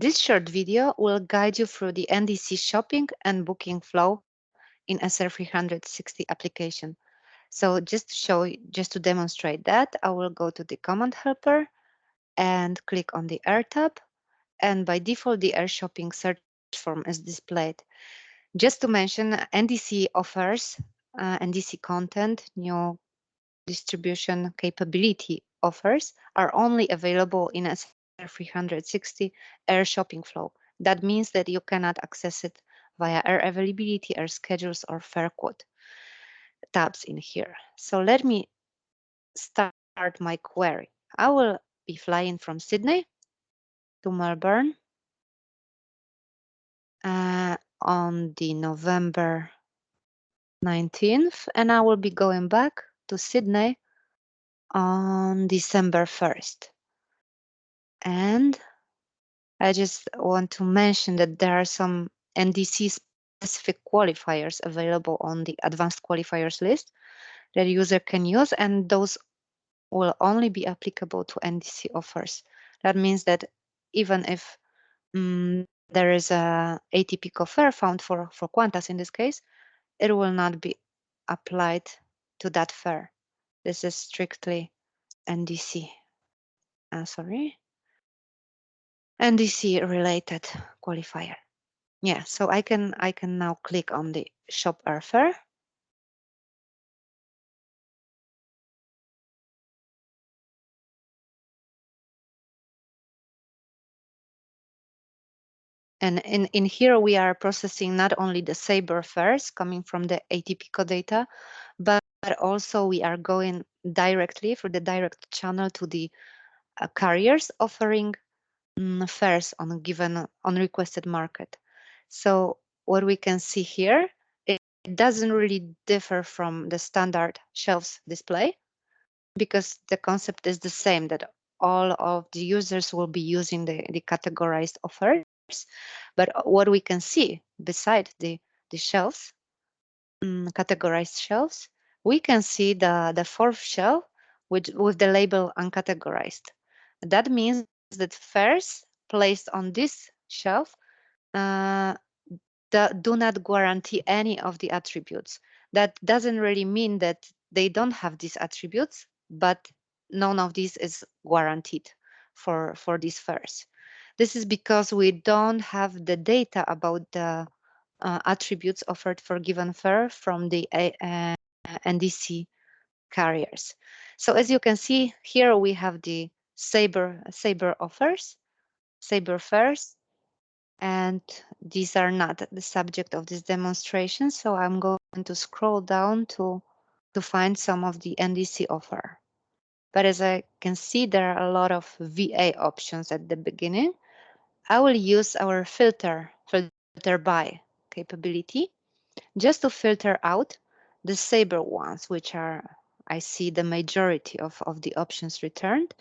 This short video will guide you through the NDC shopping and booking flow in SR 360 application. So just to demonstrate that, I will go to the command helper and click on the Air tab. And by default, the Air shopping search form is displayed. Just to mention, NDC offers NDC content, new distribution capability offers are only available in SR 360 Air shopping flow. That means that you cannot access it via Air availability, Air schedules, or fare quote tabs in here. So let me start my query. I will be flying from Sydney to Melbourne on the November 19th, and I will be going back to Sydney on December 1st. And I just want to mention that there are some NDC specific qualifiers available on the advanced qualifiers list that user can use, and those will only be applicable to NDC offers. That means that even if there is a atypical fare found for Qantas in this case, it will not be applied to that fare. This is strictly NDC. NDC related qualifier. Yeah, so I can now click on the shop airfare. And in here, we are processing not only the Sabre fares coming from the atypical data, but also we are going directly through the direct channel to the carriers offering fares on a given on requested market. So what we can see here, it doesn't really differ from the standard shelves display because the concept is the same, that all of the users will be using the categorized offers. But what we can see beside the shelves, categorized shelves, we can see the fourth shelf with the label uncategorized. That means that fares placed on this shelf do not guarantee any of the attributes. That doesn't really mean that they don't have these attributes, but none of these is guaranteed for these fares. This is because we don't have the data about the attributes offered for given fare from the NDC carriers. So as you can see here, we have the Sabre offers, Sabre fares, and these are not the subject of this demonstration. So I'm going to scroll down to find some of the NDC offer. But as I can see, there are a lot of VA options at the beginning. I will use our filter by capability just to filter out the Sabre ones, which are, I see, the majority of the options returned.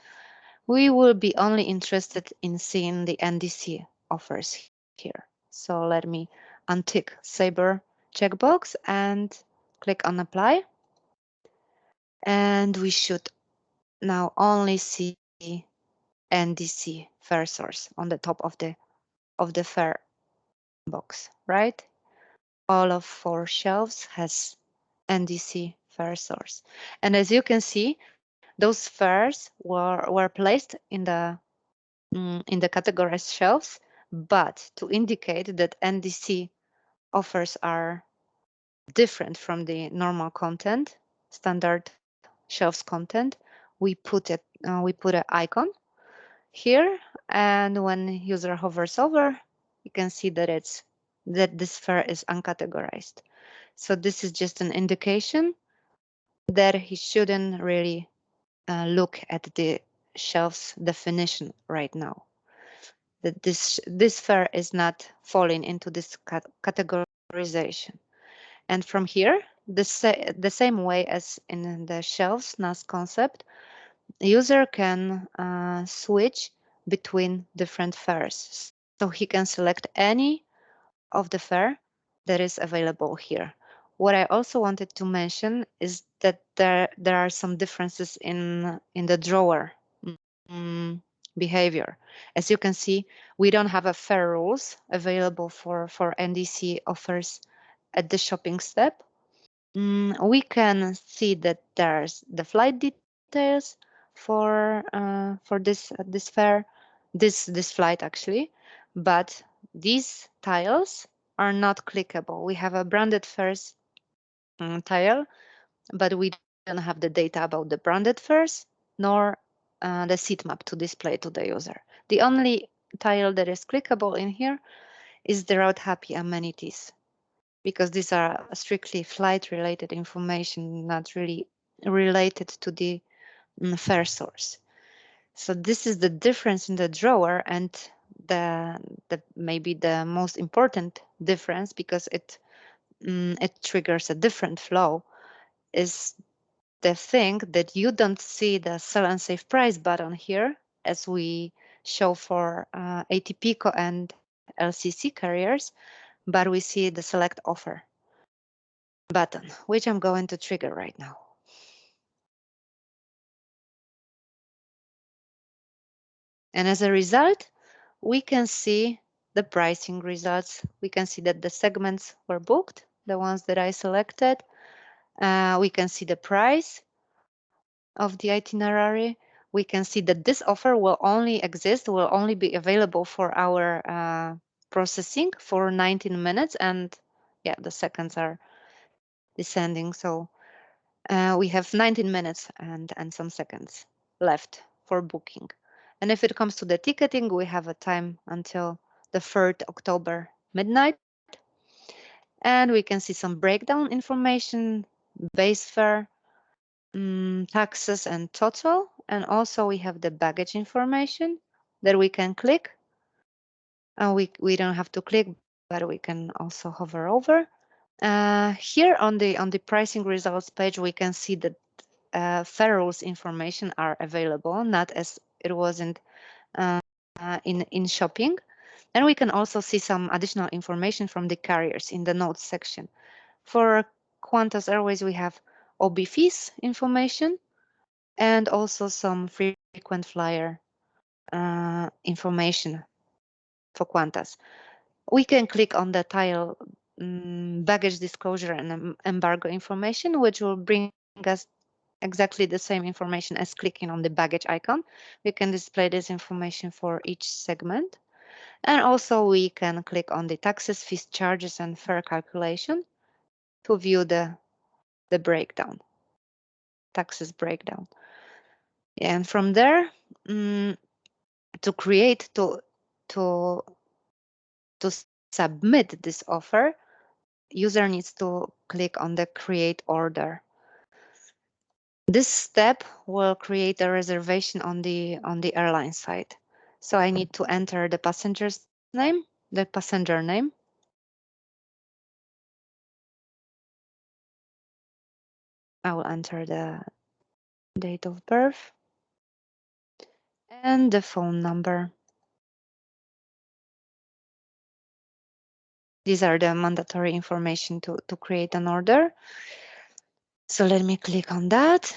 We will be only interested in seeing the NDC offers here. So let me untick Sabre checkbox and click on apply. And we should now only see NDC fare source on the top of the fare box, right? All of 4 shelves has NDC fare source. And as you can see, those fares were placed in the categorized shelves, but to indicate that NDC offers are different from the normal content, standard shelves content, we put an icon here, and when user hovers over, you can see that this fare is uncategorized. So this is just an indication that he shouldn't really look at the shelves definition right now. That this fare is not falling into this categorization. And from here, the same way as in the shelves NAS concept, the user can switch between different fares. So he can select any of the fare that is available here. What I also wanted to mention is that there are some differences in the drawer behavior. As you can see, we don't have a fair rules available for NDC offers at the shopping step. We can see that there's the flight details for this fare, this flight actually, but these tiles are not clickable. We have a branded fares tile, but we don't have the data about the branded fares nor the seat map to display to the user. The only tile that is clickable in here is the route happy amenities, because these are strictly flight related information, not really related to the fare source. So this is the difference in the drawer, and the maybe the most important difference, because it triggers a different flow, is the thing that you don't see the sell and save price button here, as we show for ATP and LCC carriers, but we see the select offer button, which I'm going to trigger right now. And as a result, we can see the pricing results. We can see that the segments were booked, the ones that I selected. We can see the price of the itinerary. We can see that this offer will only exist, will only be available for our processing for 19 minutes. And yeah, the seconds are descending. So we have 19 minutes and some seconds left for booking. And if it comes to the ticketing, we have a time until the 3rd October midnight. And we can see some breakdown information, base fare, taxes and total. And also we have the baggage information that we can click. And we don't have to click, but we can also hover over. Here on the pricing results page, we can see that fare rules information are available, not as it wasn't in shopping. And we can also see some additional information from the carriers in the notes section. For Qantas Airways, we have OB fees information and also some frequent flyer information for Qantas. We can click on the tile baggage disclosure and embargo information, which will bring us exactly the same information as clicking on the baggage icon. We can display this information for each segment. And also we can click on the taxes, fees, charges, and fare calculation to view the breakdown, taxes breakdown. And from there, to create, to submit this offer, user needs to click on the create order. This step will create a reservation on the airline side. So I need to enter the passenger's name, the passenger name. I will enter the date of birth and the phone number. These are the mandatory information to create an order. So let me click on that.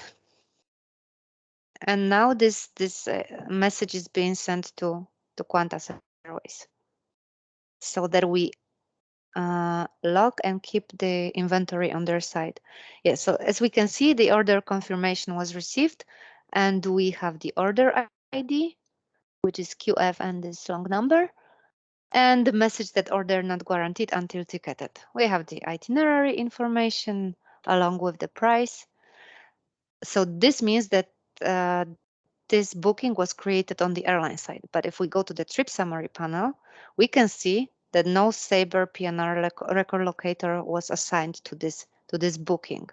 And now this message is being sent to Qantas Airways, so that we log and keep the inventory on their side. Yeah, so as we can see, the order confirmation was received, and we have the order ID, which is QF and this long number, and the message that order not guaranteed until ticketed. We have the itinerary information along with the price. So this means that this booking was created on the airline side. But if we go to the trip summary panel, we can see that no Sabre PNR record locator was assigned to this booking.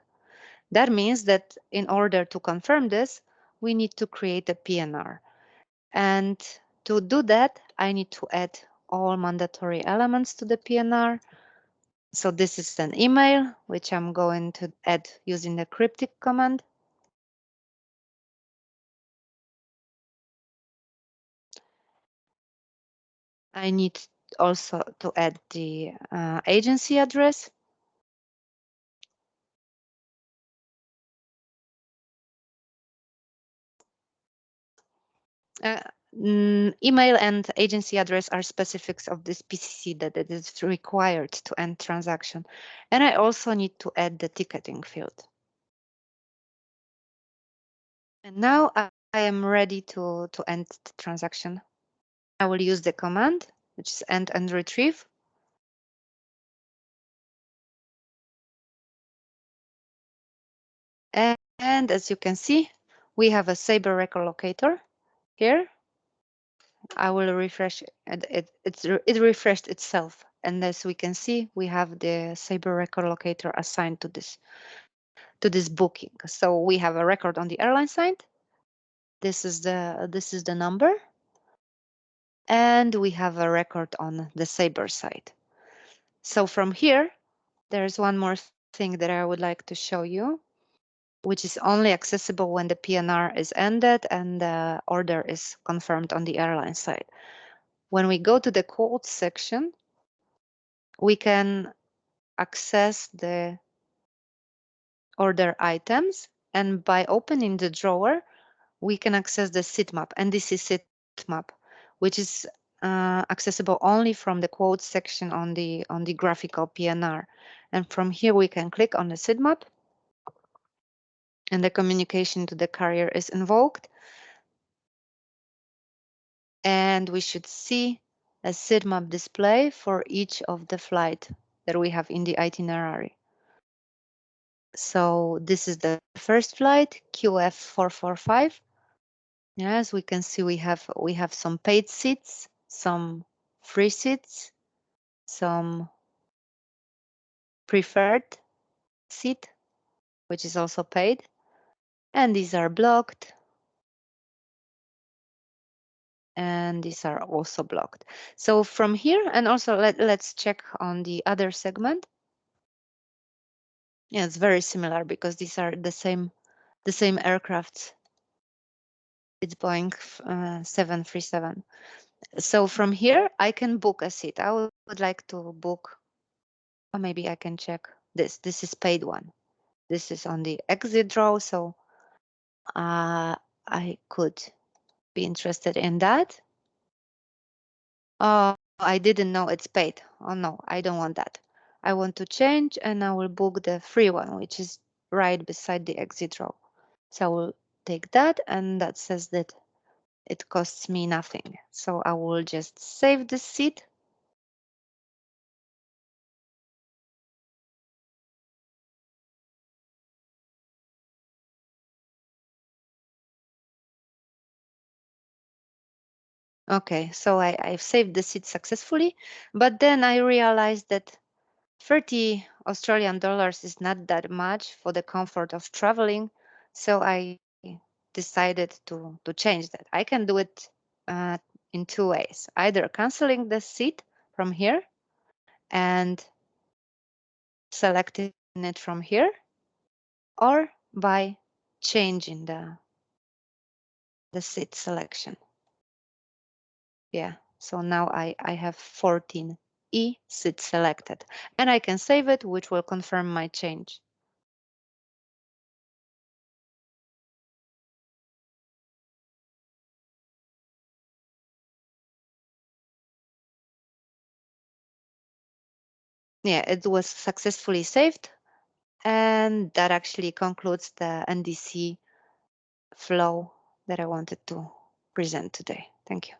That means that in order to confirm this, we need to create a PNR. And to do that, I need to add all mandatory elements to the PNR. So this is an email, which I'm going to add using the cryptic command. I need also to add the agency address. Email and agency address are specifics of this PCC that it is required to end transaction. And I also need to add the ticketing field. And now I am ready to end the transaction. I will use the command, which is end and retrieve. And as you can see, we have a Sabre record locator here. I will refresh it. It refreshed itself. And as we can see, we have the Sabre record locator assigned to this booking. So we have a record on the airline side. This is the number. And we have a record on the Sabre side. So from here, there's one more thing that I would like to show you, which is only accessible when the PNR is ended and the order is confirmed on the airline side. When we go to the quotes section, we can access the order items, and by opening the drawer, we can access the sitemap, NDC sitemap, which is accessible only from the quotes section on the graphical PNR. And from here, we can click on the sitemap, and the communication to the carrier is invoked. And we should see a sitemap display for each of the flight that we have in the itinerary. So this is the first flight, QF445. As we can see, we have some paid seats, some free seats, some preferred seat, which is also paid, and these are blocked, and these are also blocked. So from here, and also let's check on the other segment. Yeah, it's very similar because these are the same aircrafts. It's Boeing 737. So from here, I can book a seat. I would like to book, or maybe I can check this. This is paid one. This is on the exit draw, so I could be interested in that. Oh, I didn't know it's paid. Oh no, I don't want that. I want to change, and I will book the free one, which is right beside the exit draw. So I will take that, and that says that it costs me nothing. So I will just save the seat. Okay, so I've saved the seat successfully, but then I realized that 30 Australian dollars is not that much for the comfort of traveling. So I decided to change that. I can do it in two ways, either canceling the seat from here and selecting it from here, or by changing the seat selection. Yeah, so now I have 14E seat selected, and I can save it, which will confirm my change. Yeah, it was successfully saved, and that actually concludes the NDC flow that I wanted to present today. Thank you.